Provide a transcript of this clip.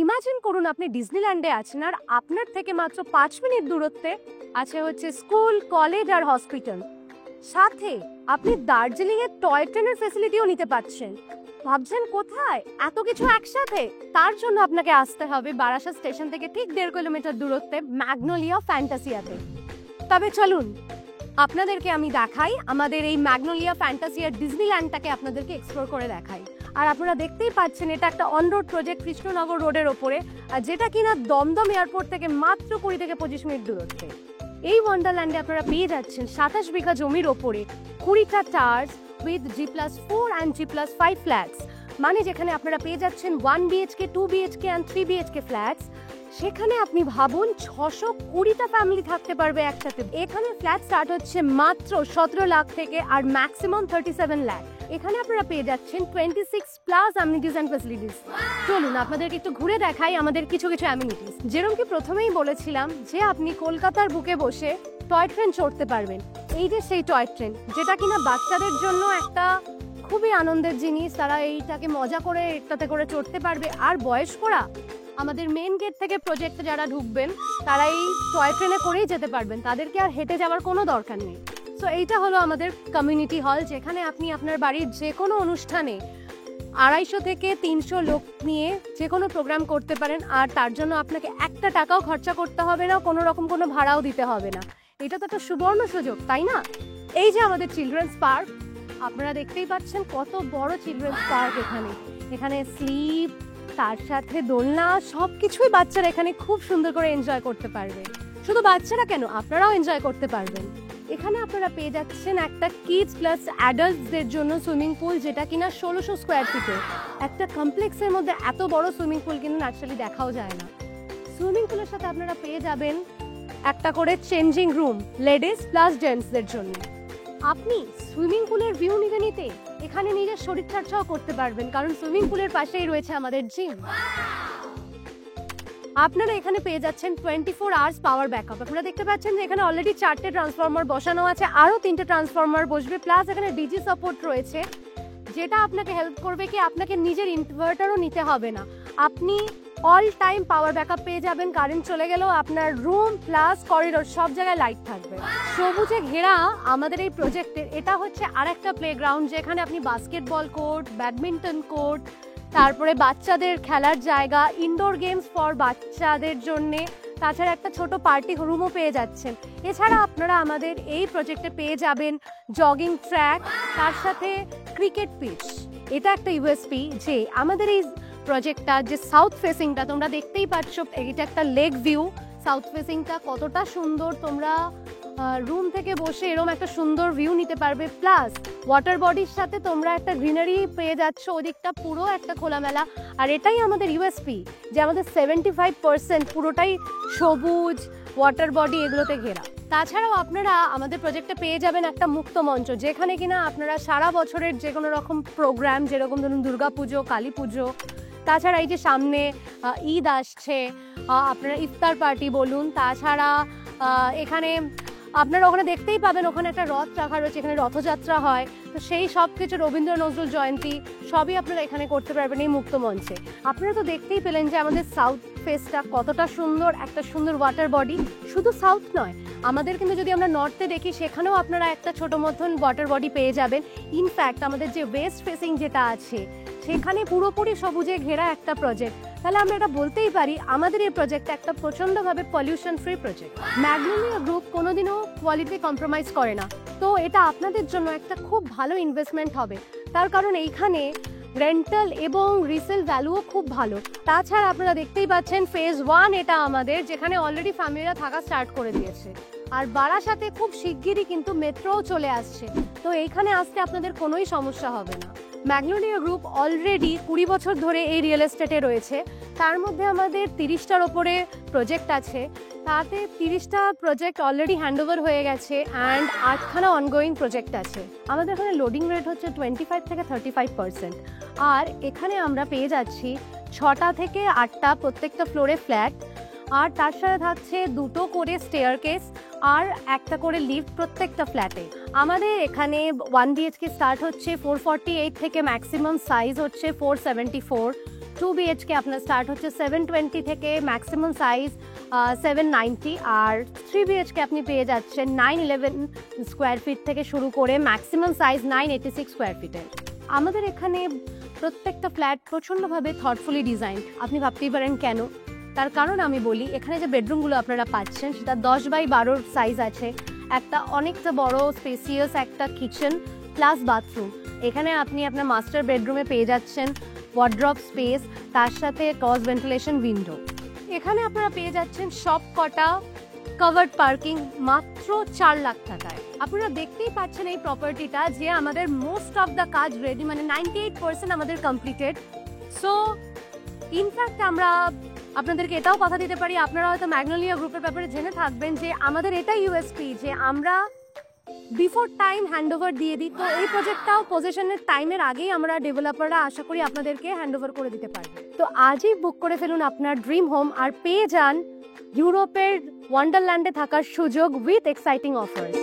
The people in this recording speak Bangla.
ইমাজিন করুন আপনি ডিজনিল্যান্ডে আছেন আর আপনার থেকে মাত্র 5 মিনিট দূরত্বে আছে হচ্ছে স্কুল, কলেজ আর হসপিটাল। সাথে আপনি দার্জিলিং এর টয় ট্রেনের ফ্যাসিলিটিও নিতে পাচ্ছেন। ভাবছেন কোথায় এত কিছু একসাথে? তার জন্য আপনাকে আসতে হবে বারাসাত স্টেশন থেকে ঠিক 1.5 কিলোমিটার দূরত্বে ম্যাগনোলিয়া ফ্যান্টাসিয়াতে। তবে চলুন আপনাদেরকে আমি দেখাই আমাদের এই ম্যাগনোলিয়া ফ্যান্টাসিয়ার ডিজনিল্যান্ডটাকে আপনাদেরকে এক্সপ্লোর করে দেখাই। আর আপনারা দেখতেই পাচ্ছেন এটা একটা অন রোড প্রজেক্ট কৃষ্ণনগর রোডের ওপরে, আর যেটা কিনা দমদম এয়ারপোর্ট থেকে মাত্র 20 থেকে 25 মিনিট দূরত্বে। এই ওয়ান্ডারল্যান্ডে আপনারা পেয়ে যাচ্ছেন 27 বিঘা জমির ওপরে 20টা towers with G+4 and G+5 flats, মানে যেখানে আপনারা পেয়ে যাচ্ছেন 1 BHK, 2 BHK and 3 BHK flats. সেখানে আপনি ভাবুন 620টা ফ্যামিলি থাকতে পারবে একসাথে। এখানে ফ্ল্যাট স্টার্ট হচ্ছে মাত্র 17 লাখ থেকে আর ম্যাক্সিমাম 37 লাখ। এখানে আপনারা পেয়ে যাচ্ছেন 26+ অ্যামিনিটিস অ্যান্ড ফ্যাসিলিটিস। চলুন আপনাদেরকে একটু ঘুরে দেখাই আমাদের কিছু কিছু অ্যামিনিটিস। যেরকম কি প্রথমেই বলেছিলাম যে আপনি কলকাতার বুকে বসে টয় ট্রেন চড়তে পারবেন। এই যে সেই টয় ট্রেন, যেটা কিনা বাচ্চাদের জন্য একটা খুবই আনন্দের জিনিস, তারা এইটাকে মজা করে এটাতে করে চড়তে পারবে। আর বয়স্করা আমাদের মেন গেট থেকে প্রজেক্টে যারা ঢুকবেন তারা এই টয় ট্রেনে করেই যেতে পারবেন, তাদেরকে আর হেঁটে যাওয়ার কোনো দরকার নেই। সো এইটা হলো আমাদের কমিউনিটি হল, যেখানে আপনি আপনার বাড়ির যে কোনো অনুষ্ঠানে 250 থেকে 300 লোক নিয়ে যে কোনো প্রোগ্রাম করতে পারেন। আর তার জন্য আপনাকে একটা টাকাও খরচা করতে হবে না, কোনো রকম কোনো ভাড়াও দিতে হবে না। এটা তো একটা সুবর্ণ সুযোগ, তাই না? এই যে আমাদের চিলড্রেন্স পার্ক, আপনারা দেখতেই পাচ্ছেন কত বড় চিলড্রেন্স পার্ক। এখানে স্লিপ, তার সাথে দোলনা, সবকিছুই বাচ্চারা এখানে খুব সুন্দর করে এনজয় করতে পারবে। শুধু বাচ্চারা কেন, আপনারাও এনজয় করতে পারবেন। এখানে আপনারা পেয়ে যাচ্ছেন একটা কিডস প্লাস অ্যাডাল্টসদের জন্য সুইমিং পুল, যেটা কিনা 1600 স্কোয়ার ফিটে। একটা কমপ্লেক্সের মধ্যে এত বড় সুইমিং পুল কিন্তু ন্যাচারালি দেখাও যায় না। সুইমিং পুলের সাথে আপনারা পেয়ে যাবেন একটা করে চেঞ্জিং রুম লেডিস প্লাস জেন্টসদের জন্য। আপনি সুইমিং পুলের ভিউ নিতে এখানে নিজের শরীরচর্চাও করতে পারবেন, কারণ সুইমিং পুলের পাশেই রয়েছে আমাদের জিম। আপনারা এখানে পেয়ে যাচ্ছেন 24 আওয়ার্স পাওয়ার ব্যাকআপ। আপনারা দেখতে পাচ্ছেন যে এখানে অলরেডি 4টে ট্রান্সফরমার বসানো আছে, আরও 3টে ট্রান্সফরমার বসবে। প্লাস এখানে ডিজি সাপোর্ট রয়েছে, যেটা আপনাকে হেল্প করবে কি আপনাকে নিজের ইনভার্টারও নিতে হবে না। আপনি অল টাইম পাওয়ার ব্যাকআপ পেয়ে যাবেন। কারেন্ট চলে গেলেও আপনার রুম প্লাস করিডোর সব জায়গায় লাইট থাকবে। সবুজে ঘেরা আমাদের এই প্রজেক্টের এটা হচ্ছে আরেকটা প্লেগ্রাউন্ড, যেখানে আপনি বাস্কেটবল কোর্ট, ব্যাডমিন্টন কোর্ট, তারপরে বাচ্চাদের খেলার জায়গা, ইনডোর গেমস ফর বাচ্চাদের জন্যে, তাছাড়া একটা ছোট পার্টি রুমও পেয়ে যাচ্ছেন। এছাড়া আপনারা আমাদের এই প্রজেক্টে পেয়ে যাবেন জগিং ট্র্যাক, তার সাথে ক্রিকেট পিচ। এটা একটা ইউএসপি যে আমাদের এই প্রজেক্টটা যে সাউথ ফেসিংটা তোমরা দেখতেই পাচ্ছ, এটা একটা লেক ভিউ। সাউথ ফেসিংটা কতটা সুন্দর, তোমরা রুম থেকে বসে এরকম একটা সুন্দর ভিউ নিতে পারবে। প্লাস ওয়াটার বডির সাথে তোমরা একটা গ্রিনারি পেয়ে যাচ্ছ, ওদিকটা পুরো একটা খোলামেলা। আর এটাই আমাদের ইউএসপি, যে আমাদের 75% পুরোটাই সবুজ, ওয়াটার বডি এগুলোতে ঘেরা। তাছাড়াও আপনারা আমাদের প্রজেক্টে পেয়ে যাবেন একটা মুক্ত মঞ্চ, যেখানে কিনা আপনারা সারা বছরের যে কোনো রকম প্রোগ্রাম, যেরকম ধরুন দুর্গাপুজো, কালী পুজো, তাছাড়া এই যে সামনে ঈদ আসছে, আপনারা ইফতার পার্টি বলুন, তাছাড়া এখানে আপনারা ওখানে দেখতেই পাবেন ওখানে একটা রথ রাখা রয়েছে, এখানে রথযাত্রা হয়। তো সেই সব কিছু, রবীন্দ্র নজরুল জয়ন্তী, সবই আপনারা এখানে করতে পারবেন এই মুক্ত মঞ্চে। আপনারা তো দেখতেই পেলেন যে আমাদের সাউথ ফেসটা কতটা সুন্দর, একটা সুন্দর ওয়াটার বডি। শুধু সাউথ নয়, আমাদের কিন্তু যদি আমরা নর্থে দেখি, সেখানেও আপনারা একটা ছোট মতন ওয়াটার বডি পেয়ে যাবেন। ইনফ্যাক্ট আমাদের যে ওয়েস্ট ফেসিং যেটা আছে, সেখানে পুরোপুরি সবুজে ঘেরা একটা প্রজেক্ট। তাহলে আমরা এটা বলতেই পারি আমাদের এই প্রজেক্টটা একটা প্রচণ্ডভাবে pollution free project. Magnolia group কোনোদিনও কোয়ালিটি কম্প্রোমাইজ করে না, তো এটা আপনাদের জন্য একটা খুব ভালো ইনভেস্টমেন্ট হবে। তার কারণ এইখানে রেন্টাল এবং রিসেল ভ্যালুও খুব ভালো। তাছাড়া আপনারা দেখতেই পাচ্ছেন ফেজ 1 এটা আমাদের, যেখানে অলরেডি ফ্যামিলিরা থাকা স্টার্ট করে দিয়েছে। আর বারাসাতে খুব শিগগিরই কিন্তু মেট্রোও চলে আসছে, তো এইখানে আসতে আপনাদের কোনোই সমস্যা হবে না। ম্যাগনোলিয়া গ্রুপ অলরেডি 20 বছর ধরে এই রিয়েল এস্টেটে রয়েছে। তার মধ্যে আমাদের 30টার ওপরে প্রজেক্ট আছে, তাতে 30টা প্রজেক্ট অলরেডি হ্যান্ডওভার হয়ে গেছে অ্যান্ড 8খানা অনগোয়িং প্রজেক্ট আছে। আমাদের এখানে লোডিং রেট হচ্ছে 25 থেকে 35%। আর এখানে আমরা পেয়ে যাচ্ছি 6টা থেকে 8টা প্রত্যেকটা ফ্লোরে ফ্ল্যাট, আর তার সাথে থাকছে 2টো করে স্টেয়ারকেস আর একটা করে লিফট প্রত্যেকটা ফ্ল্যাটে। আমাদের এখানে 1 BHK স্টার্ট হচ্ছে 448 থেকে ম্যাক্সিমাম সাইজ হচ্ছে 474। 2 BHK আপনার স্টার্ট হচ্ছে 720 থেকে, ম্যাক্সিমাম সাইজ 790, আর 3 BHK আপনি পেয়ে যাচ্ছেন 911 স্কোয়ার ফিট থেকে শুরু করে ম্যাক্সিমাম সাইজ 986 স্কোয়ার ফিটের। আমাদের এখানে প্রত্যেকটা ফ্ল্যাট প্রচণ্ডভাবে থটফুলি ডিজাইন। আপনি ভাবতেই পারেন কেন, তার কারণ আমি বলি, এখানে যে বেডরুমগুলো আপনারা পাচ্ছেন সেটা 10x12 সাইজ আছে, একটা অনেকটা বড় স্পেসিয়াস একটা কিচেন প্লাস বাথরুম। এখানে আপনি আপনার মাস্টার বেডরুমে পেয়ে যাচ্ছেন ওয়ার্ড্রপ স্পেস, তার সাথে ক্রস ভেন্টিলেশন উইন্ডো। এখানে আপনারা পেয়ে যাচ্ছেন সব কটা কভার্ড পার্কিং মাত্র 4 লাখ টাকায়। আপনারা দেখতেই পাচ্ছেন এই প্রপার্টিটা যে আমাদের মোস্ট অফ দ্য কাজ রেডি, মানে 98% আমাদের কমপ্লিটেড। সো ইনফ্যাক্ট আমরা আপনাদেরকে এটাও কথা দিতে পারি, আপনারা হয়তো ম্যাগনোলিয়া গ্রুপের ব্যাপারে জেনে থাকবেন যে আমাদের এটাই ইউএসপি যে আমরা বিফোর টাইম হ্যান্ডওভার দিয়ে দিই। তো এই প্রজেক্টটাও পজিশনের টাইমের আগেই আমরা ডেভেলপাররা আশা করি আপনাদেরকে হ্যান্ডওভার করে দিতে পারবে। তো আজই বুক করে ফেলুন আপনার ড্রিম হোম আর পেয়ে যান ইউরোপের ওয়ান্ডারল্যান্ডে থাকার সুযোগ উইথ এক্সাইটিং অফার্স।